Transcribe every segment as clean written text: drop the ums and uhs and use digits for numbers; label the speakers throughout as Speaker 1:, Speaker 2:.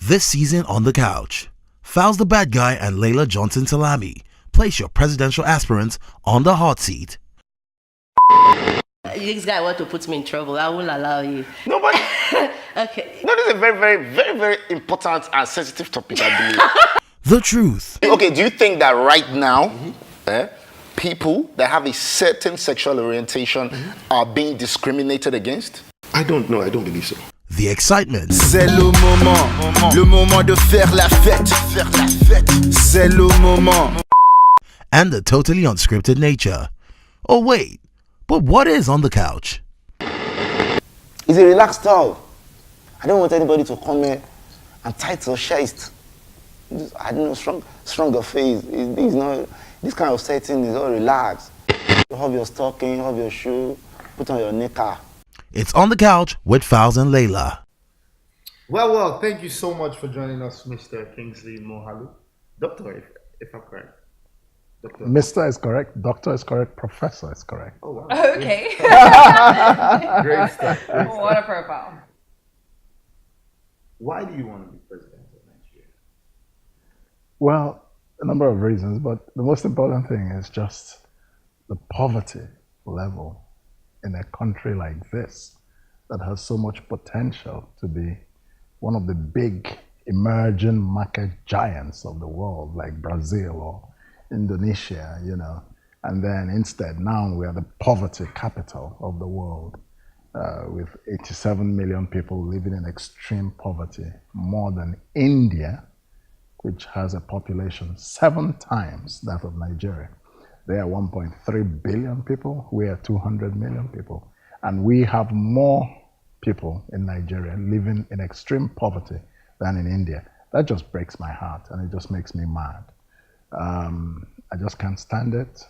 Speaker 1: This season on The Couch, Falz the Bad Guy and Laila Johnson Salami place your presidential aspirants on the hot seat.
Speaker 2: This guy want to put me in trouble. I won't allow you.
Speaker 3: No, but
Speaker 2: Okay.
Speaker 3: no, this is a very important and sensitive topic, I believe.
Speaker 1: The truth.
Speaker 3: Okay, do you think that right now, people that have a certain sexual orientation are being discriminated against?
Speaker 4: I don't know. I don't believe so.
Speaker 1: The excitement.
Speaker 5: C'est le moment de faire la fête, C'est le moment.
Speaker 1: And the totally unscripted nature. Oh wait, but what is on The Couch?
Speaker 6: It's a relaxed style. I don't want anybody to come here and title chest. I don't know, stronger face. It's not, this kind of setting is all relaxed. You have your stocking, have your shoe, put on your knicker.
Speaker 1: It's On The Couch with Falz and Laila.
Speaker 4: Well, thank you so much for joining us, Mr. Kingsley Moghalu. Doctor, if I'm correct. Doctor.
Speaker 7: Mr. is correct, Doctor is correct, Professor is correct.
Speaker 4: Oh, wow.
Speaker 8: Okay.
Speaker 4: Great stuff.
Speaker 8: What a profile.
Speaker 4: Why do you want to be president of Nigeria?
Speaker 7: Well, a number of reasons, but the most important thing is just the poverty level in a country like this that has so much potential to be one of the big emerging market giants of the world, like Brazil or Indonesia, you know. And then instead, now we are the poverty capital of the world, with 87 million people living in extreme poverty, more than India, which has a population 7 times that of Nigeria. They are 1.3 billion people, we are 200 million people. And we have more people in Nigeria living in extreme poverty than in India. That just breaks my heart and it just makes me mad. I just can't stand it.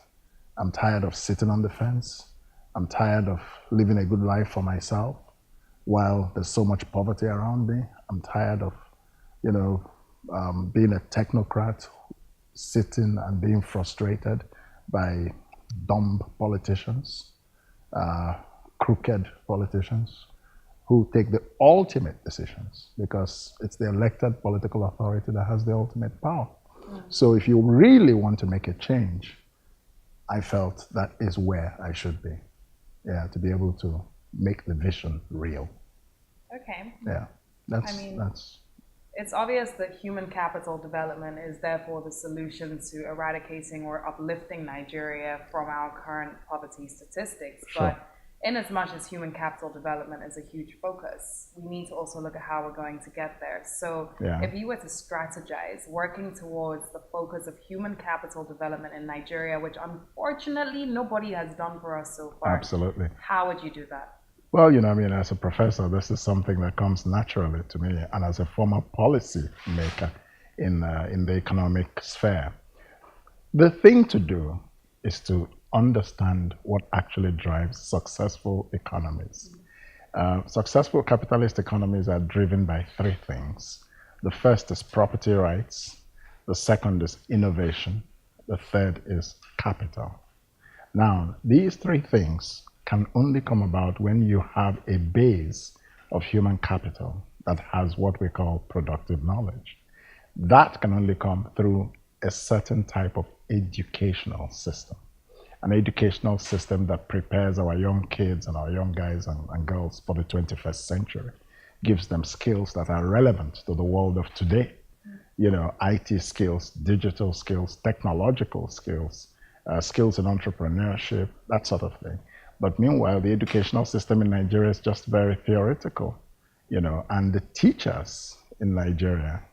Speaker 7: I'm tired of sitting on the fence. I'm tired of living a good life for myself while there's so much poverty around me. I'm tired of, being a technocrat, sitting and being frustrated by dumb politicians, crooked politicians who take the ultimate decisions because it's the elected political authority that has the ultimate power. So if you really want to make a change, I felt that is where I should be. Yeah, to be able to make the vision real.
Speaker 8: Okay.
Speaker 7: Yeah, that's.
Speaker 8: It's obvious that human capital development is therefore the solution to eradicating or uplifting Nigeria from our current poverty statistics.
Speaker 7: Sure.
Speaker 8: But in as much as human capital development is a huge focus, we need to also look at how we're going to get there. So if you were to strategize working towards the focus of human capital development in Nigeria, which unfortunately nobody has done for us so far.
Speaker 7: Absolutely.
Speaker 8: How would you do that?
Speaker 7: Well, as a professor, this is something that comes naturally to me, and as a former policy maker in the economic sphere. The thing to do is to understand what actually drives successful economies. Successful capitalist economies are driven by 3 things. The first is property rights, the second is innovation, the third is capital. Now, these 3 things can only come about when you have a base of human capital that has what we call productive knowledge. That can only come through a certain type of educational system. An educational system that prepares our young kids and our young guys and girls for the 21st century, gives them skills that are relevant to the world of today. IT skills, digital skills, technological skills, skills in entrepreneurship, that sort of thing. But meanwhile, the educational system in Nigeria is just very theoretical, and the teachers in Nigeria,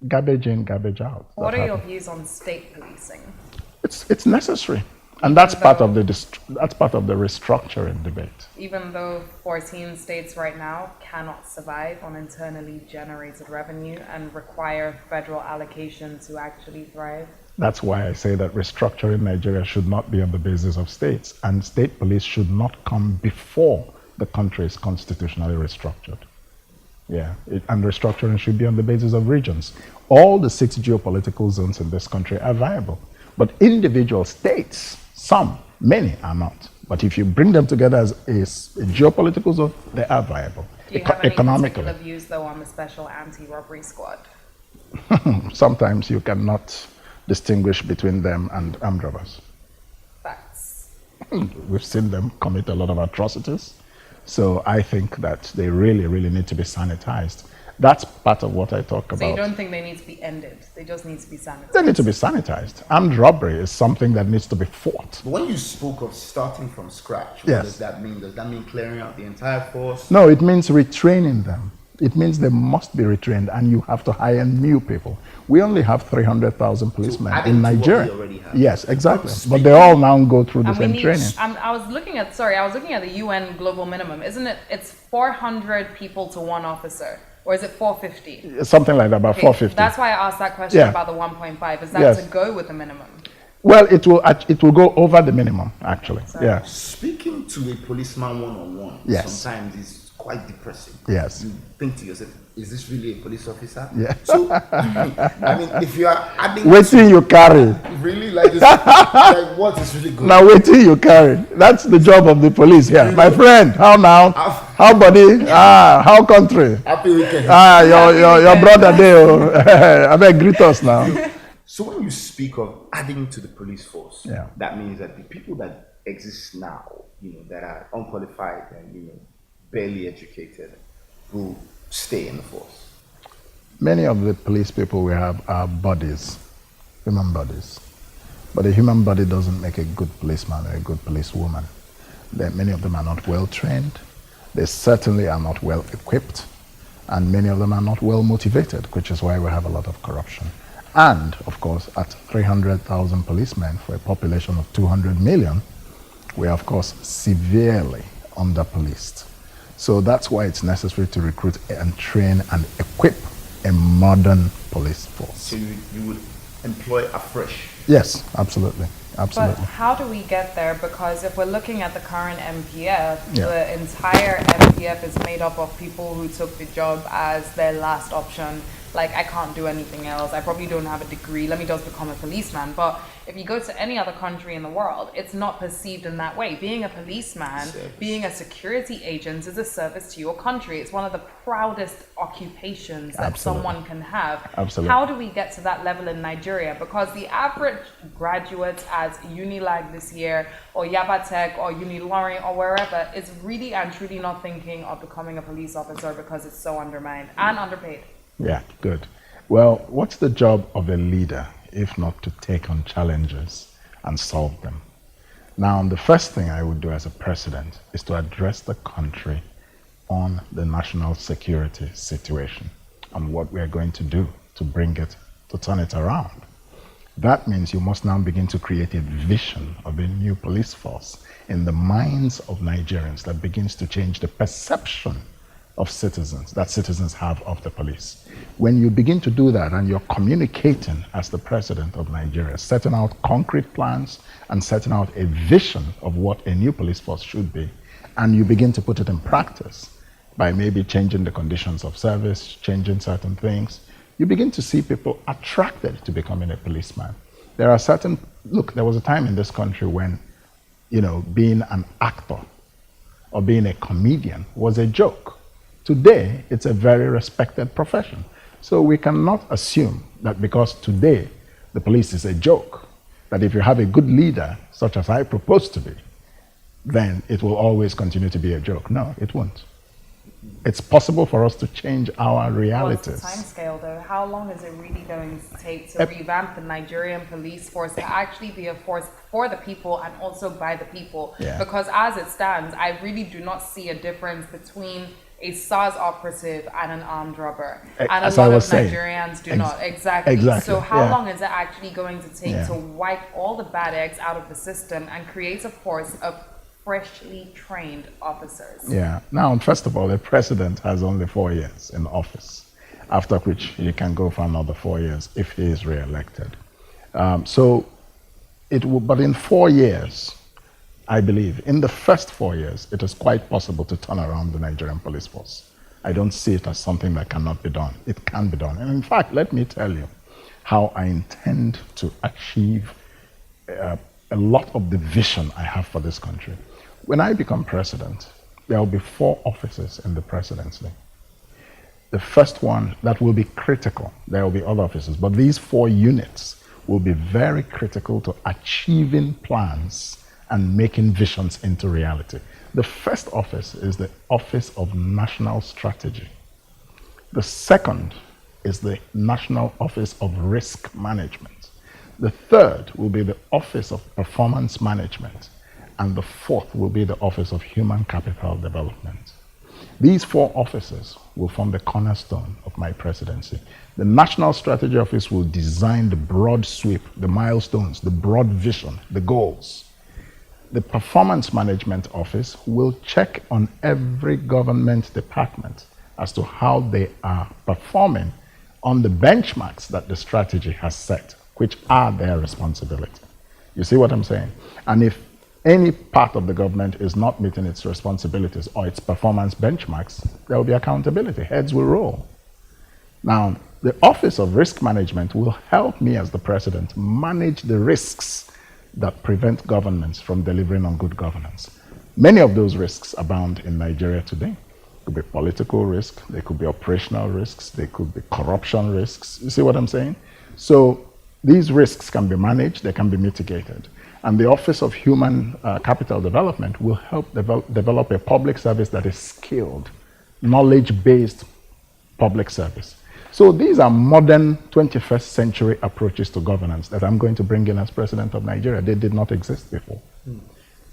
Speaker 7: garbage in, garbage out.
Speaker 8: What are your views on state policing?
Speaker 7: It's necessary, and that's part of the restructuring debate.
Speaker 8: Even though 14 states right now cannot survive on internally generated revenue and require federal allocation to actually thrive.
Speaker 7: That's why I say that restructuring Nigeria should not be on the basis of states, and state police should not come before the country is constitutionally restructured. And restructuring should be on the basis of regions. All the 6 geopolitical zones in this country are viable, but individual states, many are not. But if you bring them together as a geopolitical zone, they are viable.
Speaker 8: Do you have any
Speaker 7: economically.
Speaker 8: particular views, though, on the special anti-robbery squad?
Speaker 7: Sometimes you cannot distinguish between them and armed robbers.
Speaker 8: Facts.
Speaker 7: We've seen them commit a lot of atrocities. So I think that they really, really need to be sanitized. That's part of what I talk about.
Speaker 8: So you don't think they need to be ended? They just need to be sanitized?
Speaker 7: They need to be sanitized. Armed robbery is something that needs to be fought.
Speaker 4: But when you spoke of starting from scratch, what
Speaker 7: Yes.
Speaker 4: does that mean? Does that mean clearing out the entire force?
Speaker 7: No, it means retraining them. It means they must be retrained and you have to hire new people. We only have 300,000 policemen
Speaker 4: adding
Speaker 7: in
Speaker 4: to what we
Speaker 7: Nigeria.
Speaker 4: already have.
Speaker 7: Yes, exactly.
Speaker 4: But
Speaker 7: But they all now go through the
Speaker 8: And we
Speaker 7: same
Speaker 8: need,
Speaker 7: training.
Speaker 8: I was looking at the UN global minimum. Isn't it, it's 400 people to one officer? Or is it 450?
Speaker 7: Something like that, about
Speaker 8: Okay,
Speaker 7: 450.
Speaker 8: That's why I asked that question
Speaker 7: Yeah.
Speaker 8: about the 1.5. Is that
Speaker 7: Yes.
Speaker 8: to go with the minimum?
Speaker 7: Well, it will go over the minimum, actually. Yeah.
Speaker 4: Speaking to a policeman one-on-one,
Speaker 7: Yes.
Speaker 4: sometimes is quite depressing.
Speaker 7: Yes.
Speaker 4: You think to yourself, is this really a police officer?
Speaker 7: Yeah.
Speaker 4: So, I mean, if you are adding
Speaker 7: Wait till you carry.
Speaker 4: really like this, like what is really good?
Speaker 7: Now wait till you carry. That's the job of the police here. My friend, how now? How buddy? How country?
Speaker 4: Happy weekend.
Speaker 7: Your brother there. I beg, greet us now.
Speaker 4: So when you speak of adding to the police force,
Speaker 7: Yeah.
Speaker 4: that means that the people that exist now, that are unqualified and barely educated, will stay in the force.
Speaker 7: Many of the police people we have are bodies, human bodies. But a human body doesn't make a good policeman or a good policewoman. Many of them are not well trained. They certainly are not well equipped. And many of them are not well motivated, which is why we have a lot of corruption. And, of course, at 300,000 policemen for a population of 200 million, we are, of course, severely under-policed. So that's why it's necessary to recruit and train and equip a modern police force.
Speaker 4: So you would employ afresh.
Speaker 7: Yes, absolutely. Absolutely.
Speaker 8: But how do we get there? Because if we're looking at the current MPF,
Speaker 7: Yeah.
Speaker 8: the entire MPF is made up of people who took the job as their last option. Like, I can't do anything else. I probably don't have a degree. Let me just become a policeman. But if you go to any other country in the world, it's not perceived in that way. Being a policeman, being a security agent is a service to your country. It's one of the proudest occupations that
Speaker 7: Absolutely.
Speaker 8: someone can have.
Speaker 7: Absolutely.
Speaker 8: How do we get to that level in Nigeria? Because the average graduate at Unilag this year, or Yabatech, or Uniloring, or wherever, is really and truly not thinking of becoming a police officer because it's so undermined and underpaid.
Speaker 7: Yeah, good. Well, what's the job of a leader if not to take on challenges and solve them? Now, the first thing I would do as a president is to address the country on the national security situation and what we are going to do to bring it, to turn it around. That means you must now begin to create a vision of a new police force in the minds of Nigerians that begins to change the perception of citizens, that citizens have of the police. When you begin to do that and you're communicating as the president of Nigeria, setting out concrete plans and setting out a vision of what a new police force should be, and you begin to put it in practice by maybe changing the conditions of service, changing certain things, you begin to see people attracted to becoming a policeman. There are certain, look, there was a time in this country when, being an actor or being a comedian was a joke. Today, it's a very respected profession. So we cannot assume that because today the police is a joke, that if you have a good leader, such as I propose to be, then it will always continue to be a joke. No, it won't. It's possible for us to change our realities.
Speaker 8: What's the time scale though? How long is it really going to take to revamp the Nigerian police force to actually be a force for the people and also by the people?
Speaker 7: Yeah.
Speaker 8: Because as it stands, I really do not see a difference between a SARS operative and an armed robber. And
Speaker 7: As
Speaker 8: a
Speaker 7: I
Speaker 8: lot of
Speaker 7: was saying.
Speaker 8: Nigerians do not. Exactly. So how long is it actually going to take to wipe all the bad eggs out of the system and create a force of freshly trained officers?
Speaker 7: Yeah. Now, first of all, the president has only 4 years in office, after which he can go for another 4 years if he is re-elected. But in 4 years, I believe, in the first 4 years, it is quite possible to turn around the Nigerian police force. I don't see it as something that cannot be done. It can be done. And in fact, let me tell you how I intend to achieve a lot of the vision I have for this country. When I become president, there will be 4 offices in the presidency. The first one, that will be critical. There will be other offices, but these 4 units will be very critical to achieving plans and making visions into reality. The first office is the Office of National Strategy. The second is the National Office of Risk Management. The third will be the Office of Performance Management. And the fourth will be the Office of Human Capital Development. These 4 offices will form the cornerstone of my presidency. The National Strategy Office will design the broad sweep, the milestones, the broad vision, the goals. The Performance Management Office will check on every government department as to how they are performing on the benchmarks that the strategy has set, which are their responsibility. You see what I'm saying? And if any part of the government is not meeting its responsibilities or its performance benchmarks, there will be accountability. Heads will roll. Now, the Office of Risk Management will help me as the president manage the risks that prevent governments from delivering on good governance. Many of those risks abound in Nigeria today. It could be political risk, they could be operational risks, they could be corruption risks. You see what I'm saying? So these risks can be managed, they can be mitigated. And the Office of Human Capital Development will help develop a public service that is skilled, knowledge-based public service. So these are modern 21st century approaches to governance that I'm going to bring in as president of Nigeria. They did not exist before.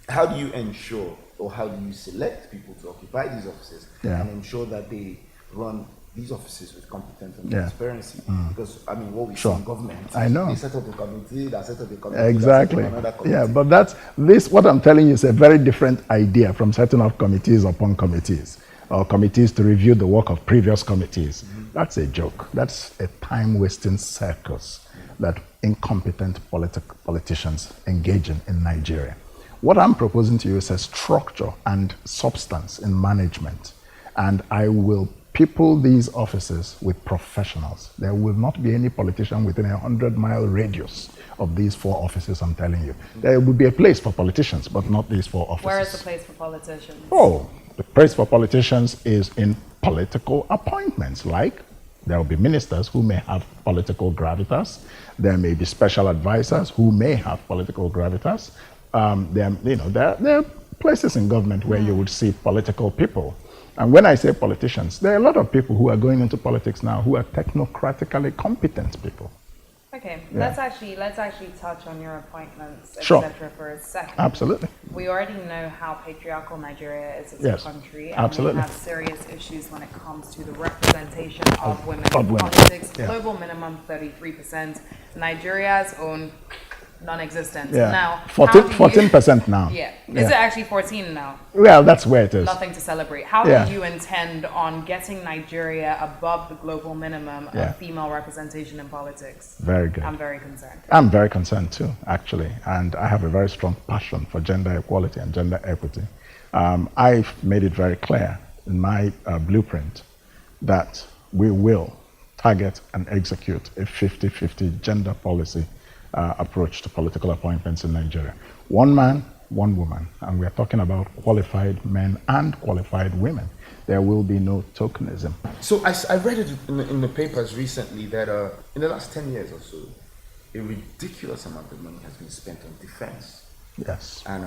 Speaker 4: How do you ensure, or how do you select people to occupy these offices and ensure that they run these offices with competence and transparency? Because, I mean, what we see in government,
Speaker 7: I know.
Speaker 4: they set up a committee, they set up a committee,
Speaker 7: exactly.
Speaker 4: they set up another committee.
Speaker 7: Yeah, but that's this. What I'm telling you is a very different idea from setting up committees upon committees, or committees to review the work of previous committees. That's a joke. That's a time-wasting circus that incompetent politicians engage in Nigeria. What I'm proposing to you is a structure and substance in management, and I will people these offices with professionals. There will not be any politician within a 100-mile radius of these 4 offices, I'm telling you. There will be a place for politicians, but not these 4 offices.
Speaker 8: Where is the place for politicians?
Speaker 7: Oh, the place for politicians is in political appointments, like there will be ministers who may have political gravitas. There may be special advisors who may have political gravitas. There are places in government where you would see political people. And when I say politicians, there are a lot of people who are going into politics now who are technocratically competent people.
Speaker 8: Okay, let's actually touch on your appointments,
Speaker 7: Sure.
Speaker 8: etc. for a second.
Speaker 7: Absolutely.
Speaker 8: We already know how patriarchal Nigeria is as
Speaker 7: Yes,
Speaker 8: a country, and
Speaker 7: absolutely.
Speaker 8: we have serious issues when it comes to the representation of women
Speaker 7: of
Speaker 8: in
Speaker 7: women.
Speaker 8: politics.
Speaker 7: Yeah.
Speaker 8: Global minimum 33%. Nigeria's own non-existent.
Speaker 7: Yeah.
Speaker 8: Now,
Speaker 7: 14% now.
Speaker 8: Yeah. Is it actually 14 now?
Speaker 7: Well, that's where it is.
Speaker 8: Nothing to celebrate. How do you intend on getting Nigeria above the global minimum of female representation in politics?
Speaker 7: Very good.
Speaker 8: I'm very concerned.
Speaker 7: I'm very concerned too, actually, and I have a very strong passion for gender equality and gender equity. I've made it very clear in my blueprint that we will target and execute a 50-50 gender policy approach to political appointments in Nigeria. One man, one woman, and we are talking about qualified men and qualified women. There will be no tokenism.
Speaker 4: So I read it in the papers recently that in the last 10 years or so, a ridiculous amount of money has been spent on defense.
Speaker 7: Yes.
Speaker 4: And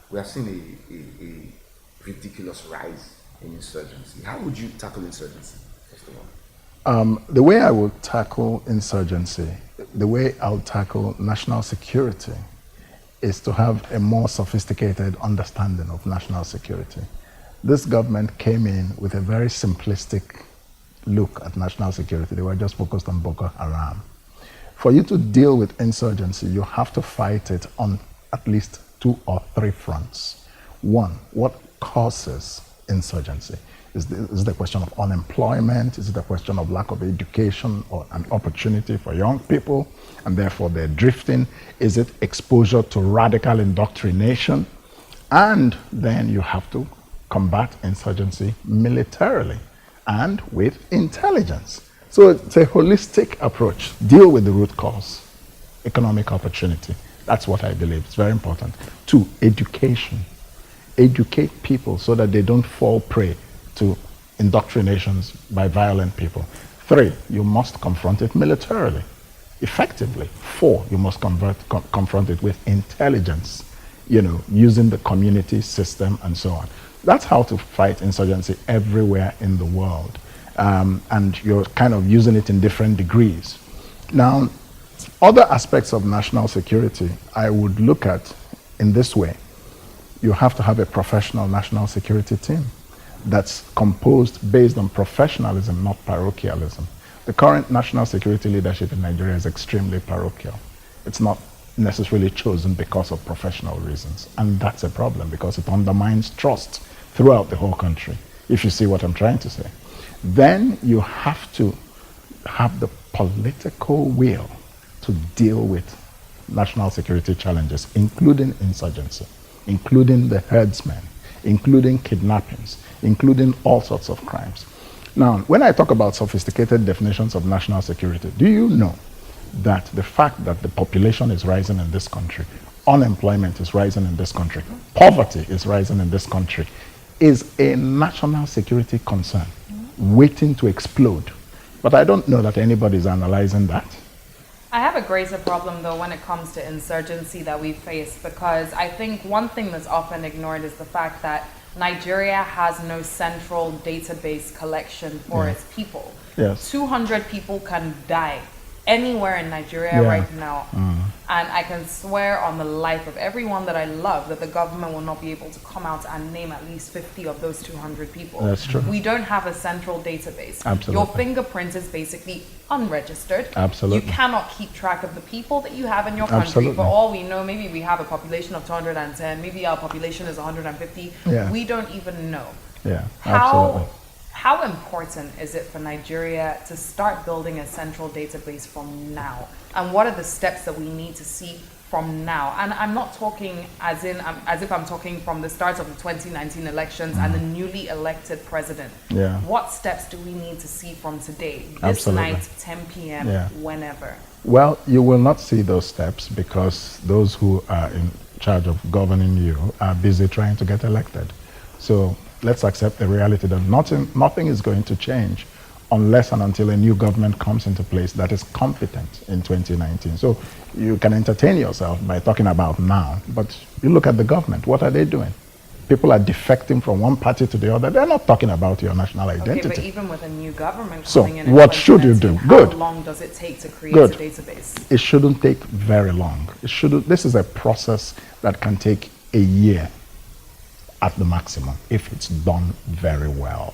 Speaker 4: we have seen a ridiculous rise in insurgency. How would you tackle insurgency, first of all?
Speaker 7: The way I will tackle insurgency, the way I'll tackle national security is to have a more sophisticated understanding of national security. This government came in with a very simplistic look at national security. They were just focused on Boko Haram. For you to deal with insurgency, you have to fight it on at least 2 or 3 fronts. One, what causes insurgency? Is it a question of unemployment? Is it a question of lack of education or an opportunity for young people, and therefore they're drifting? Is it exposure to radical indoctrination? And then you have to combat insurgency militarily and with intelligence. So it's a holistic approach. Deal with the root cause. Economic opportunity. That's what I believe. It's very important. 2, education. educate people so that they don't fall prey to indoctrinations by violent people. 3, you must confront it militarily, effectively. 4, you must confront it with intelligence, using the community system and so on. That's how to fight insurgency everywhere in the world. And you're kind of using it in different degrees. Now, other aspects of national security I would look at in this way. You have to have a professional national security team that's composed based on professionalism, not parochialism. The current national security leadership in Nigeria is extremely parochial. It's not necessarily chosen because of professional reasons. And that's a problem because it undermines trust throughout the whole country, if you see what I'm trying to say. Then you have to have the political will to deal with national security challenges, including insurgency, including the herdsmen, including kidnappings, including all sorts of crimes. Now, when I talk about sophisticated definitions of national security, do you know that the fact that the population is rising in this country, unemployment is rising in this country, poverty is rising in this country, is a national security concern waiting to explode? But I don't know that anybody is analyzing that.
Speaker 8: I have a greater problem, though, when it comes to insurgency that we face, because I think one thing that's often ignored is the fact that Nigeria has no central database collection for its people.
Speaker 7: Yes.
Speaker 8: 200 people can die anywhere in Nigeria right now. And I can swear on the life of everyone that I love that the government will not be able to come out and name at least 50 of those 200 people.
Speaker 7: That's true.
Speaker 8: We don't have a central database.
Speaker 7: Absolutely.
Speaker 8: Your fingerprint is basically unregistered.
Speaker 7: Absolutely.
Speaker 8: You cannot keep track of the people that you have in your country.
Speaker 7: Absolutely.
Speaker 8: For all we know, maybe we have a population of 210, maybe our population is 150.
Speaker 7: Yeah.
Speaker 8: We don't even know.
Speaker 7: Yeah, absolutely.
Speaker 8: How important is it for Nigeria to start building a central database from now? And what are the steps that we need to see from now? And I'm not talking as if I'm talking from the start of the 2019 elections and the newly elected president.
Speaker 7: Yeah.
Speaker 8: What steps do we need to see from today, this
Speaker 7: Absolutely.
Speaker 8: night, 10 p.m., whenever?
Speaker 7: Well, you will not see those steps because those who are in charge of governing you are busy trying to get elected. So let's accept the reality that nothing is going to change unless and until a new government comes into place that is competent in 2019. So you can entertain yourself by talking about now, but you look at the government, what are they doing? People are defecting from one party to the other. They're not talking about your national identity.
Speaker 8: Okay, but even with a new government
Speaker 7: So
Speaker 8: coming in
Speaker 7: what should you do? Good.
Speaker 8: How long does it take to create
Speaker 7: Good.
Speaker 8: a database?
Speaker 7: It shouldn't take very long. This is a process that can take a year at the maximum if it's done very well.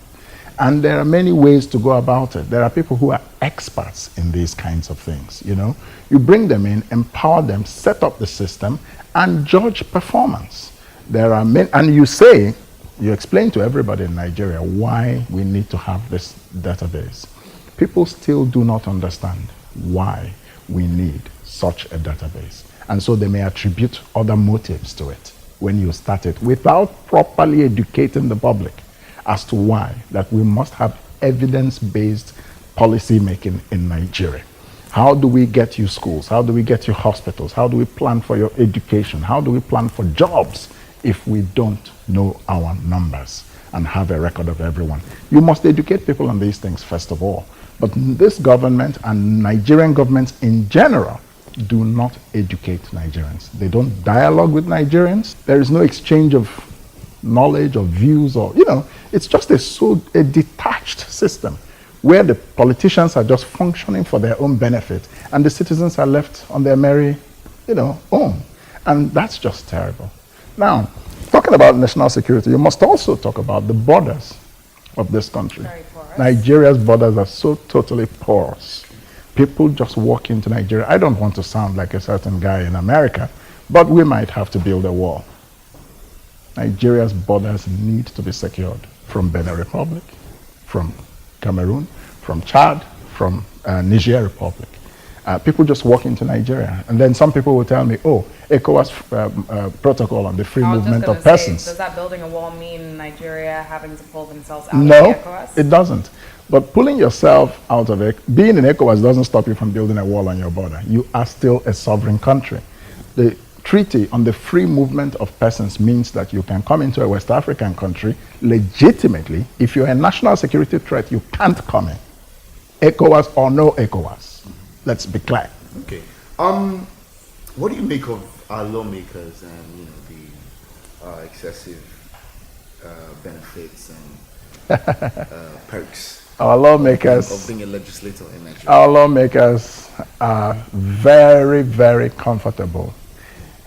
Speaker 7: And there are many ways to go about it. There are people who are experts in these kinds of things, You bring them in, empower them, set up the system, and judge performance. There are many, and you explain to everybody in Nigeria why we need to have this database. People still do not understand why we need such a database. And so they may attribute other motives to it when you start it without properly educating the public as to why that we must have evidence-based policy making in Nigeria. How do we get you schools? How do we get you hospitals? How do we plan for your education? How do we plan for jobs if we don't know our numbers and have a record of everyone? You must educate people on these things first of all. But this government and Nigerian governments in general do not educate Nigerians. They don't dialogue with Nigerians. There is no exchange of knowledge or views it's just a detached system where the politicians are just functioning for their own benefit and the citizens are left on their merry, own. And that's just terrible. Now, talking about national security, you must also talk about the borders of this country.
Speaker 8: Very porous.
Speaker 7: Nigeria's borders are so totally porous. People just walk into Nigeria. I don't want to sound like a certain guy in America, but we might have to build a wall. Nigeria's borders need to be secured from Benin Republic, from Cameroon, from Chad, from Niger Republic. People just walk into Nigeria. And then some people will tell me, ECOWAS protocol on the free movement of persons.
Speaker 8: Does that building a wall mean Nigeria having to pull themselves out
Speaker 7: No,
Speaker 8: of ECOWAS?
Speaker 7: it doesn't. But pulling yourself out of it, being in ECOWAS doesn't stop you from building a wall on your border. You are still a sovereign country. The treaty on the free movement of persons means that you can come into a West African country legitimately. If you're a national security threat, you can't come in. ECOWAS or no ECOWAS. Let's be clear.
Speaker 4: Okay. What do you make of our lawmakers and the excessive benefits and perks?
Speaker 7: Our lawmakers
Speaker 4: of being a legislator in Nigeria.
Speaker 7: Our lawmakers are very, very comfortable,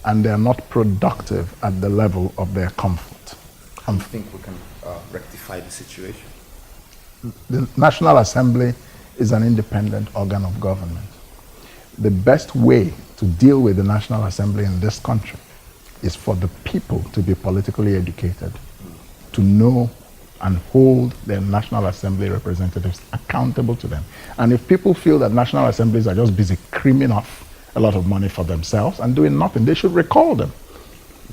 Speaker 7: and they are not productive at the level of their comfort.
Speaker 4: How do you think we can rectify the situation?
Speaker 7: The National Assembly is an independent organ of government. The best way to deal with the National Assembly in this country is for the people to be politically educated, to know and hold their National Assembly representatives accountable to them. And if people feel that National Assemblies are just busy creaming off a lot of money for themselves and doing nothing, they should recall them.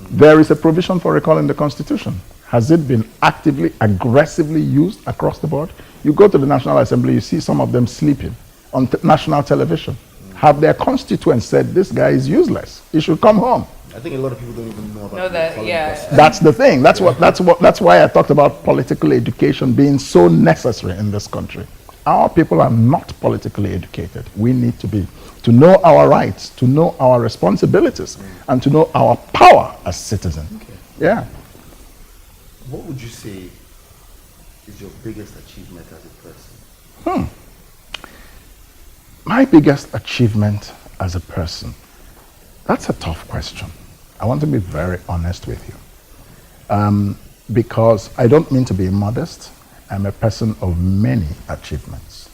Speaker 7: There is a provision for recalling the Constitution. Has it been actively, aggressively used across the board? You go to the National Assembly, you see some of them sleeping on national television. Have their constituents said, this guy is useless, he should come home?
Speaker 4: I think a lot of people don't even know about that.
Speaker 8: Yeah.
Speaker 7: That's the thing. That's why I talked about political education being so necessary in this country. Our people are not politically educated. We need to know our rights, to know our responsibilities, and to know our power as citizens.
Speaker 4: Okay.
Speaker 7: Yeah.
Speaker 4: What would you say is your biggest achievement as a person?
Speaker 7: My biggest achievement as a person. That's a tough question. I want to be very honest with you. Because I don't mean to be modest. I'm a person of many achievements.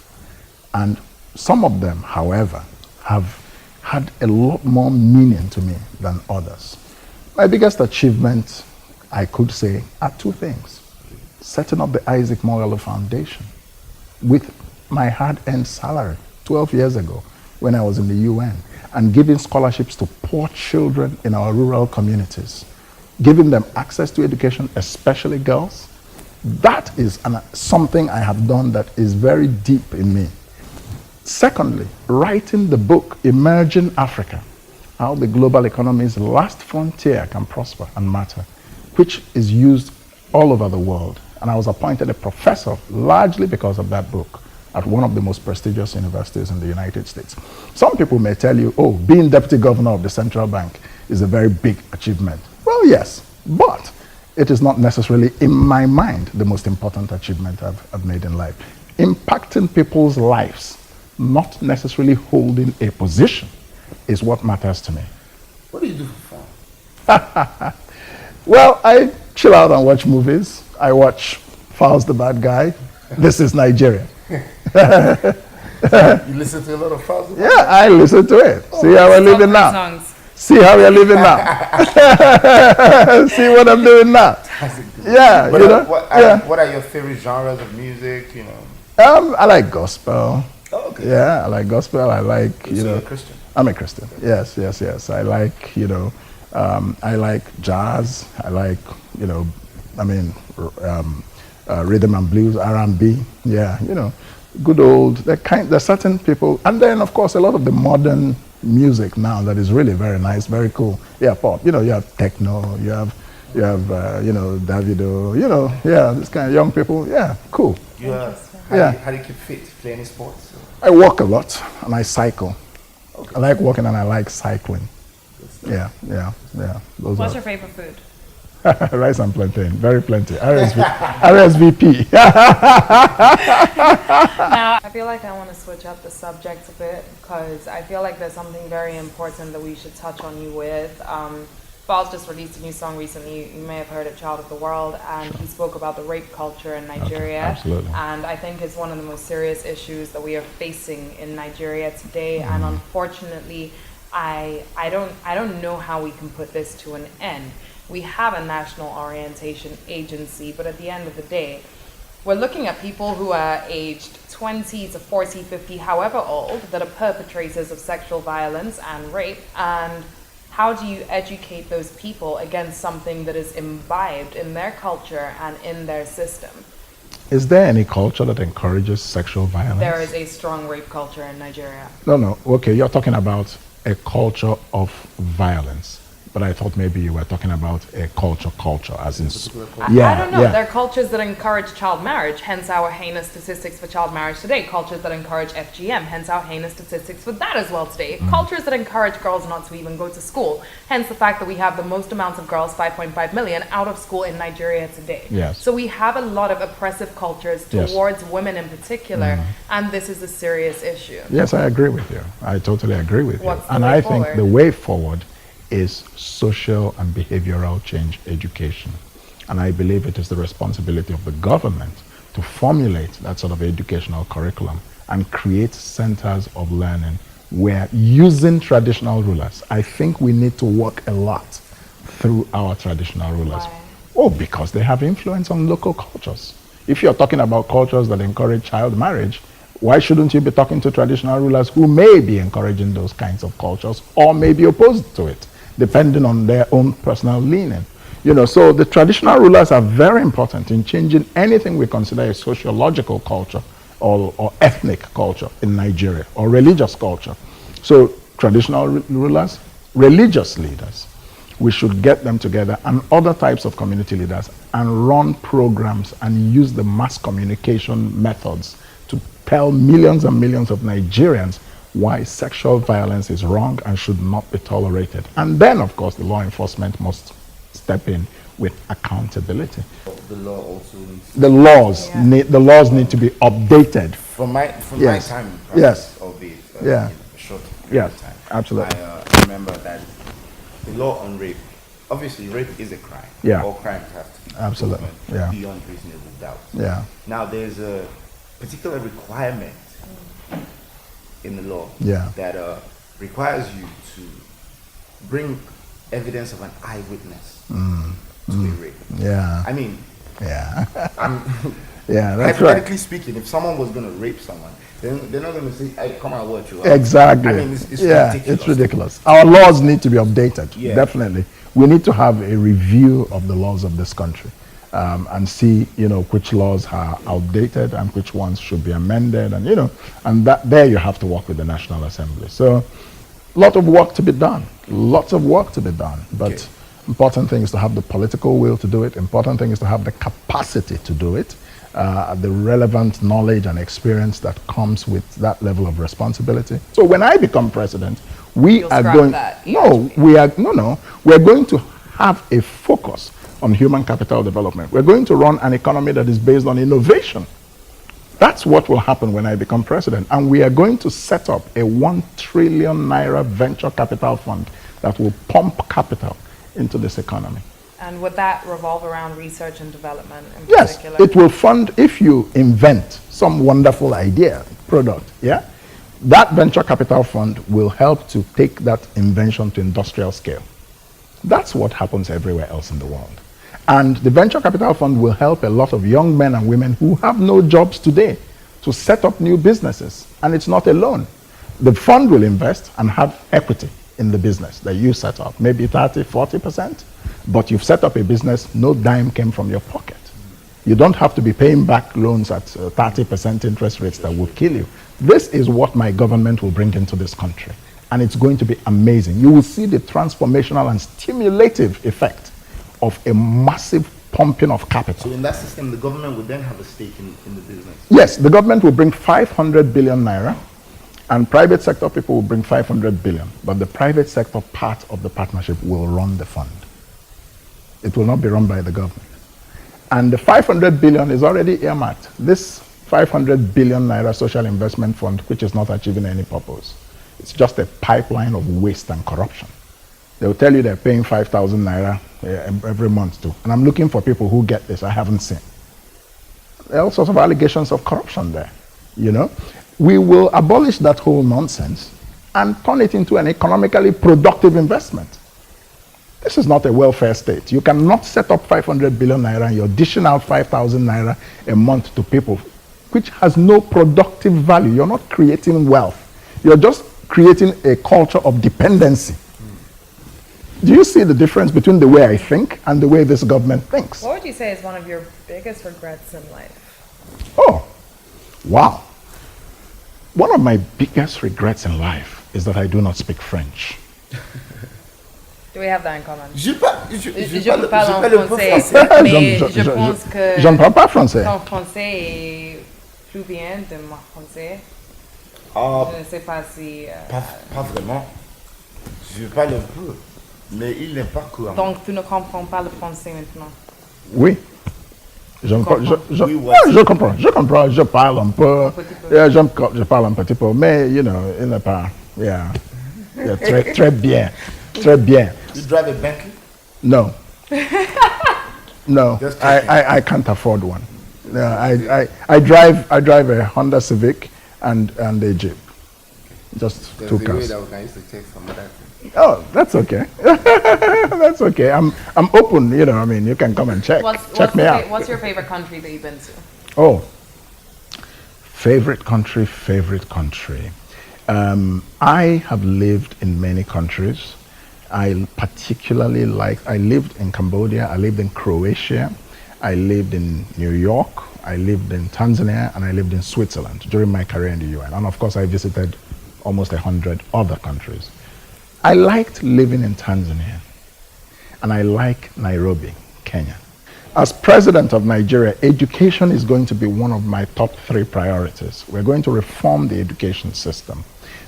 Speaker 7: And some of them, however, have had a lot more meaning to me than others. My biggest achievement, I could say, are two things. Setting up the Isaac Moghalu Foundation with my hard-earned salary 12 years ago when I was in the UN, and giving scholarships to poor children in our rural communities, giving them access to education, especially girls. That is something I have done that is very deep in me. Secondly, writing the book, Emerging Africa, How the Global Economy's Last Frontier Can Prosper and Matter, which is used all over the world. And I was appointed a professor largely because of that book at one of the most prestigious universities in the United States. Some people may tell you, oh, being deputy governor of the central bank is a very big achievement. Well, yes, but it is not necessarily, in my mind, the most important achievement I've made in life. Impacting people's lives, not necessarily holding a position, is what matters to me.
Speaker 4: What do you do for fun?
Speaker 7: Well, I chill out and watch movies. I watch Falz the Bad Guy. This is Nigeria.
Speaker 4: You listen to a lot of Falz?
Speaker 7: Yeah, I listen to it. See how we're living now.
Speaker 8: Songs.
Speaker 7: See how we're living now. See what I'm doing now. Yeah,
Speaker 4: but what are your favorite genres of music?
Speaker 7: I like gospel.
Speaker 4: Oh, okay.
Speaker 7: Yeah, I like gospel. I like
Speaker 4: so you're a Christian.
Speaker 7: I'm a Christian. Yes. I like I like jazz. I like rhythm and blues, R&B. Yeah, good old. There's certain people, and then of course a lot of the modern music now that is really very nice, very cool. Yeah, pop. You have techno. You have Davido. This kind of young people. Yeah, cool.
Speaker 4: How do you keep fit? Play any sports?
Speaker 7: I walk a lot and I cycle. Okay. I like walking and I like cycling. Yeah.
Speaker 8: What's your favorite food?
Speaker 7: Rice and plantain, very plenty. RSVP.
Speaker 8: Now, I feel like I want to switch up the subject a bit because I feel like there's something very important that we should touch on you with. Falz just released a new song recently. You may have heard it, Child of the World, and he spoke about the rape culture in Nigeria.
Speaker 7: Absolutely.
Speaker 8: And I think it's one of the most serious issues that we are facing in Nigeria today. And unfortunately, I don't know how we can put this to an end. We have a national orientation agency, but at the end of the day, we're looking at people who are aged 20 to 40, 50, however old, that are perpetrators of sexual violence and rape. And how do you educate those people against something that is imbibed in their culture and in their system?
Speaker 7: Is there any culture that encourages sexual violence?
Speaker 8: There is a strong rape culture in Nigeria.
Speaker 7: No. Okay, you're talking about a culture of violence. but I thought maybe you were talking about a culture, as in...
Speaker 8: I don't know. There are cultures that encourage child marriage, hence our heinous statistics for child marriage today. Cultures that encourage FGM, hence our heinous statistics for that as well today. Cultures that encourage girls not to even go to school, hence the fact that we have the most amounts of girls, 5.5 million, out of school in Nigeria today.
Speaker 7: Yes.
Speaker 8: So we have a lot of oppressive cultures towards women in particular, and this is a serious issue.
Speaker 7: Yes, I agree with you. I totally agree with you.
Speaker 8: And I think
Speaker 7: the way forward is social and behavioral change education. And I believe it is the responsibility of the government to formulate that sort of educational curriculum and create centers of learning where, using traditional rulers, I think we need to work a lot through our traditional rulers.
Speaker 8: Why?
Speaker 7: Oh, because they have influence on local cultures. If you're talking about cultures that encourage child marriage, why shouldn't you be talking to traditional rulers who may be encouraging those kinds of cultures or may be opposed to it, depending on their own personal leaning? You know, so the traditional rulers are very important in changing anything we consider a sociological culture or ethnic culture in Nigeria, or religious culture. So traditional rulers, religious leaders, we should get them together, and other types of community leaders, and run programs and use the mass communication methods to tell millions and millions of Nigerians why sexual violence is wrong and should not be tolerated. And then, of course, the law enforcement must step in with accountability.
Speaker 4: The law also needs
Speaker 7: the laws need to be updated.
Speaker 4: From my time in practice,
Speaker 7: yes,
Speaker 4: albeit
Speaker 7: yeah,
Speaker 4: a short period of time,
Speaker 7: absolutely.
Speaker 4: I remember that the law on rape, obviously rape is a crime.
Speaker 7: Yeah.
Speaker 4: All crimes have to be
Speaker 7: absolutely
Speaker 4: beyond reasonable doubt.
Speaker 7: Yeah.
Speaker 4: Now there's a particular requirement in the law that requires you to bring evidence of an eyewitness to a rape.
Speaker 7: Yeah.
Speaker 4: I mean,
Speaker 7: yeah,
Speaker 4: that's hypothetically speaking, if someone was going to rape someone, then they're not going to say, "I come and watch you."
Speaker 7: Exactly.
Speaker 4: I mean, it's ridiculous.
Speaker 7: It's ridiculous. Our laws need to be updated. Yeah. Definitely, we need to have a review of the laws of this country. And see, which laws are outdated and which ones should be amended, and and there you have to work with the National Assembly. So, a lot of work to be done. Lots of work to be done. But important thing is to have the political will to do it. Important thing is to have the capacity to do it. The relevant knowledge and experience that comes with that level of responsibility. So when I become president, we're going to have a focus on human capital development. We're going to run an economy that is based on innovation. That's what will happen when I become president. And we are going to set up a 1 trillion naira venture capital fund that will pump capital into this economy.
Speaker 8: And would that revolve around research and development in
Speaker 7: Yes,
Speaker 8: particular?
Speaker 7: it will fund if you invent some wonderful idea, product, that venture capital fund will help to take that invention to industrial scale. That's what happens everywhere else in the world. And the venture capital fund will help a lot of young men and women who have no jobs today to set up new businesses. And it's not a loan. The fund will invest and have equity in the business that you set up, maybe 30, 40%. But you've set up a business, no dime came from your pocket. You don't have to be paying back loans at 30% interest rates that will kill you. This is what my government will bring into this country. And it's going to be amazing. You will see the transformational and stimulative effect of a massive pumping of capital.
Speaker 4: So in that system, the government would then have a stake in the business?
Speaker 7: Yes, the government will bring 500 billion naira, and private sector people will bring 500 billion. But the private sector part of the partnership will run the fund. It will not be run by the government. And the 500 billion is already earmarked. This 500 billion naira social investment fund, which is not achieving any purpose, it's just a pipeline of waste and corruption. They'll tell you they're paying 5,000 naira every month too. And I'm looking for people who get this. I haven't seen. There are all sorts of allegations of corruption there. We will abolish that whole nonsense and turn it into an economically productive investment. This is not a welfare state. You cannot set up 500 billion naira and you're dishing out 5,000 naira a month to people, which has no productive value. You're not creating wealth. You're just creating a culture of dependency. Do you see the difference between the way I think and the way this government thinks?
Speaker 8: What would you say is one of your biggest regrets in life?
Speaker 7: Oh, wow. One of my biggest regrets in life is that I do not speak French.
Speaker 8: we have that in common.
Speaker 4: Je
Speaker 8: parle
Speaker 4: parle
Speaker 8: en français, mais je pense que
Speaker 7: je ne parle pas français.
Speaker 8: ton français est plus bien de mon français. Je ne sais pas si...
Speaker 4: Pas vraiment. Je parle un peu, mais il n'est pas courant.
Speaker 8: Donc tu ne comprends pas le français maintenant?
Speaker 7: Oui. Je comprends, je parle un peu. Je parle un petit peu, mais, you know, il n'est pas... Yeah, très bien. Très bien.
Speaker 4: You drive a Bentley?
Speaker 7: No. No, I can't afford one. No, I drive a Honda Civic and a Jeep. Just
Speaker 4: There's
Speaker 7: 2 cars.
Speaker 4: That I used to take some of that.
Speaker 7: Oh, that's okay. That's okay. I'm open, you know, I mean, you can come and check me out.
Speaker 8: What's your favorite country that you've been to?
Speaker 7: Oh, favorite country. I have lived in many countries. I particularly I lived in Cambodia, I lived in Croatia, I lived in New York, I lived in Tanzania, and I lived in Switzerland during my career in the UN. And of course, I visited almost 100 other countries. I liked living in Tanzania, and I like Nairobi, Kenya. As president of Nigeria, education is going to be one of my top 3 priorities. We're going to reform the education system.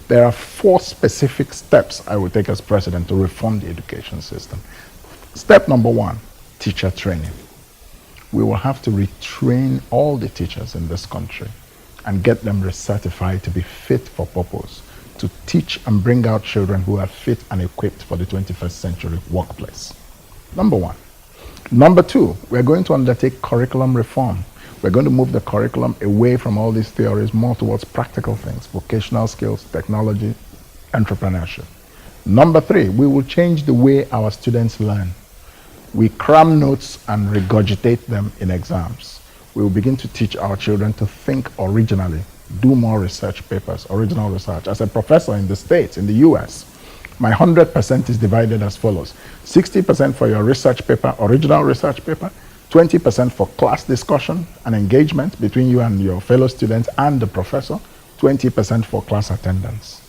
Speaker 7: There are 4 specific steps I will take as president to reform the education system. Step number 1, teacher training. We will have to retrain all the teachers in this country and get them recertified to be fit for purpose, to teach and bring out children who are fit and equipped for the 21st century workplace. Number 1. Number 2, we're going to undertake curriculum reform. We're going to move the curriculum away from all these theories more towards practical things, vocational skills, technology, entrepreneurship. Number 3, we will change the way our students learn. We cram notes and regurgitate them in exams. We will begin to teach our children to think originally, do more research papers, original research. As a professor in the States, in the US, my 100% is divided as follows. 60% for your research paper, original research paper, 20% for class discussion and engagement between you and your fellow students and the professor, 20% for class attendance.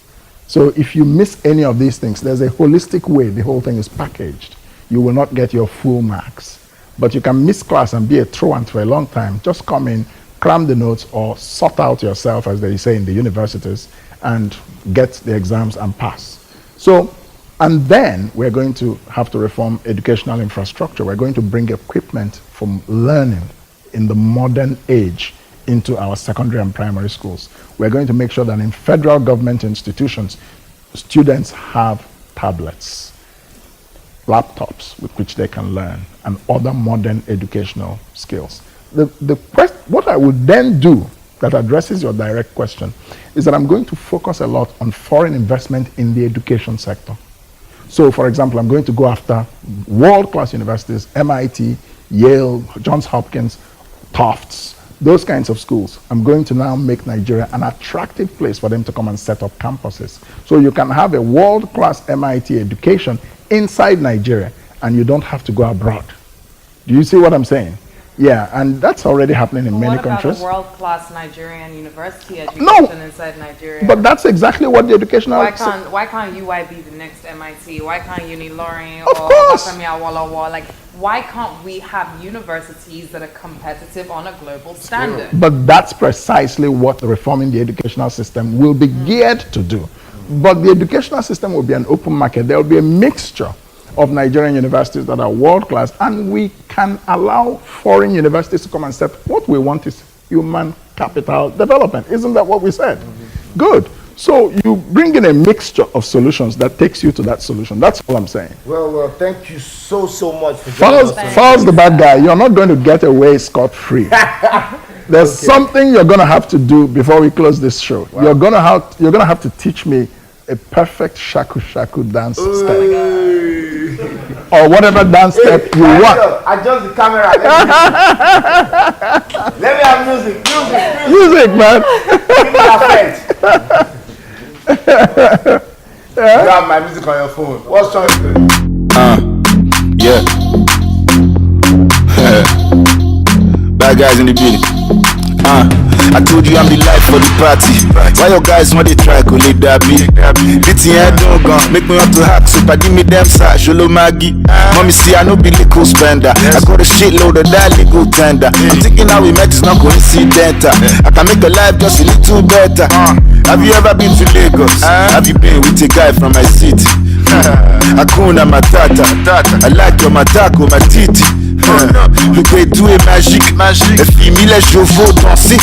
Speaker 7: So if you miss any of these things, there's a holistic way the whole thing is packaged. You will not get your full marks. But you can miss class and be a truant for a long time. Just come in, cram the notes, or sort out yourself, as they say in the universities, and get the exams and pass. So, and then we're going to have to reform educational infrastructure. We're going to bring equipment from learning in the modern age into our secondary and primary schools. We're going to make sure that in federal government institutions, students have tablets, laptops with which they can learn, and other modern educational skills. What I would then do that addresses your direct question is that I'm going to focus a lot on foreign investment in the education sector. So, for example, I'm going to go after world-class universities, MIT, Yale, Johns Hopkins, Tufts, those kinds of schools. I'm going to now make Nigeria an attractive place for them to come and set up campuses. So you can have a world-class MIT education inside Nigeria, and you don't have to go abroad. Do you see what I'm saying? Yeah, and that's already happening in many countries.
Speaker 8: What about a world-class Nigerian university education inside Nigeria?
Speaker 7: But that's exactly what the educational...
Speaker 8: Why can't UI be the next MIT? Why can't Unilorin or Bafemi Awolowo? Like, why can't we have universities that are competitive on a global standard?
Speaker 7: But that's precisely what reforming the educational system will be geared to do. But the educational system will be an open market. There will be a mixture of Nigerian universities that are world-class, and we can allow foreign universities to come and say, what we want is human capital development. Isn't that what we said? Mm-hmm. Good. So you bring in a mixture of solutions that takes you to that solution. That's all I'm saying.
Speaker 4: Well, thank you so much for
Speaker 7: Falz the bad guy. You're not going to get away scot-free. There's something you're going to have to do before we close this show. Wow. You're going to have to teach me a perfect shaku dance step. Or whatever dance step you want.
Speaker 4: Adjust the camera. Let me have music.
Speaker 7: Music, man.
Speaker 4: Give me that friend. You have my music on your phone. What song is it?
Speaker 5: Yeah. Bad guys in the building. I told you I'm the life for the party. Why your guys want to try to lead that beat? Beating head don't go, make me want to hack. So I give me them side, Sholo Maggie. Mommy see I no be little spender. I got a shitload of that legal tender. I'm thinking how we met is not coincidental. I can make your life just a little better. Have you ever been to Lagos? Have you been with a guy from my city? Hakuna Matata. I like your matako, my titi. Le pédou est magique. Les filles, les chevaux danser.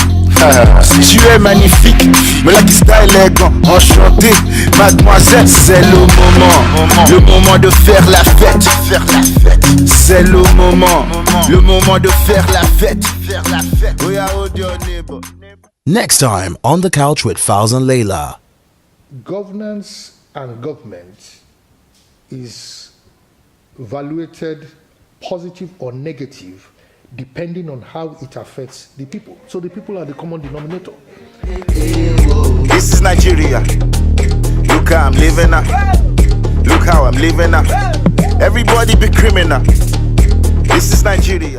Speaker 5: Tu es magnifique, mais la qui style élégant, enchanté. Mademoiselle, c'est le moment de faire la fête. C'est le moment de faire la fête.
Speaker 1: Next time on The Couch with Falz and Laila.
Speaker 9: Governance and government is evaluated positive or negative depending on how it affects the people. So the people are the common denominator.
Speaker 5: This is Nigeria. Look how I'm living now. Look how I'm living now. Everybody be criminal. This is Nigeria.